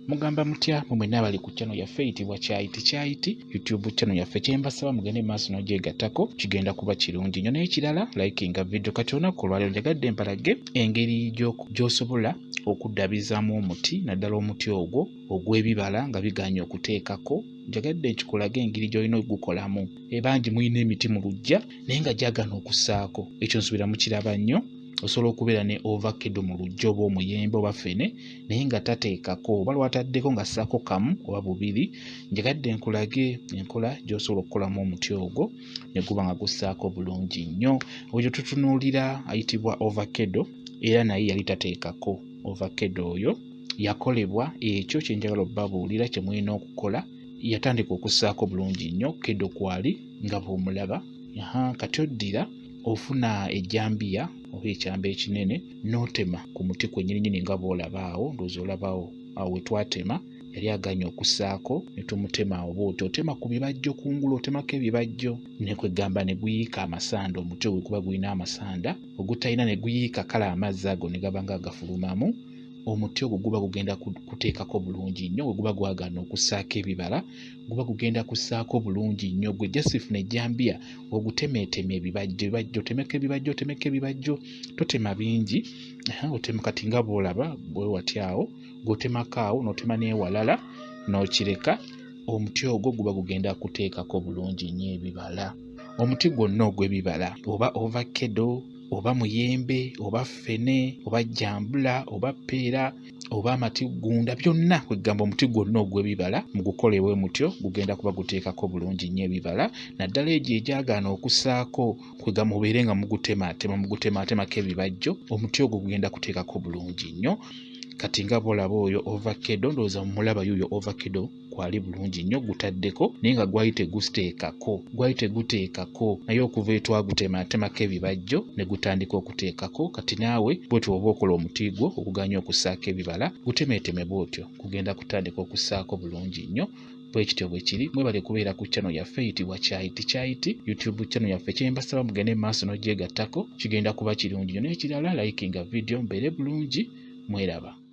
Mugamba mutya mwe nabali ku channel yaffe eyitibwa Kyayiti YouTube channel yaffe kyembasaba mugende maaso n'ogyegattako kigenda kuba kirungi nnyo n'ekirala likinga video kati olunaku olwaleero njagadde mbalage engeri gy'osobola okuddabizaamu omuti naddala omuti ogwo ogw'ebibala nga biganye okuteekako. Njagadde nkikulage engeri gy'olina okugukolamu. Bangi mulina emiti mu luggya naye nga gyagana okusaako. Ekyo nsuubira mukiraba nnyo. Osobola okubeera ne ovakkedo mu luggya oba omuyembe oba ffene naye nga tateekako oba lwataddeko nga ssaako kamu oba bubiri. Njagadde nkulage enkola gy'osobola okukolamu omuti ogwo ne guba nga gussaako bulungi nnyo. Oyo tutunuulira ayitibwa ovakkedo era naye yali tateekako. Ovakkedo oyo yakolebwa ekyo kye njagala obbabuulira kye mulina okukola. Yatandika okussaako bulungi nnyo kedo kwali nga bw'omulaba. Kati oddira ofuna ejjambiya oba ekyamba ekinene n'otema ku muti kwennyini nga bw'olaba awo. Ndowooza olabawo awo we twatema yali aganye okussaako ne tumutema awo bw'otyo. Otema ku bibajjo kungulu, otemako ebibajjo ne kwegamba ne guyiika amasanda. Omuti ogwo guba gulina amasanda ogutalina ne guyiika kale amazzi ago ne gaba nga gafulumamu. Omuti ogwo guba gugenda kuteekako bulungi nnyo bwe guba gwagana okussaako ebibala. Guba gugenda kussaako bulungi nnyo. Gwe jasifuna ejjambiya ogutemeeteme ebibajjo. Otemeko ebibajjo totema bingi. Otema kati nga bw'olaba bwe wati awo g'otemako awo n'otema n'ewalala n'okireka. Omuti ogwo guba gugenda kuteekako bulungi nnyo ebibala. Omuti gwonna ogw'ebibala oba ovakkedo oba muyembe oba ffene oba jjambula oba ppeera oba amatigunda byonna kwegamba omuti gwonna ogw'ebibala mugukolewe mutyo gugenda kuba guteekako bulungi nnyo ebibala. Naddala egyo egyagaana okussaako kwegamba mubeere nga mugutematemako ebibajjo. Omuti ogwo gugenda kuteekako bulungi nnyo. Kati nga bw'olaba oyo ovakkedo ndowooza mulaba yuyo ovakkedo kwali bulungi nnyo gutaddeko naye nga gwali teguteekako naye okuva etwagutematemako ebibajjo ne gutandika okuteekako. Kati naawe bw'otyo oba okola omuti gwo okuganya okussaako ebibala gutemeeteme bw'otyo gugenda kutandika okussaako bulungi nnyo. Bwekityo bwe kiri. Mwebale kubeera ku channel yaffe eyitibwa Kyayiti YouTube channel yaffe kyembasaba mugende maaso n'ogyegattako kigenda kuba kirungi nnyo n'ekirala likinga video mbeere bulungi. Mweraba.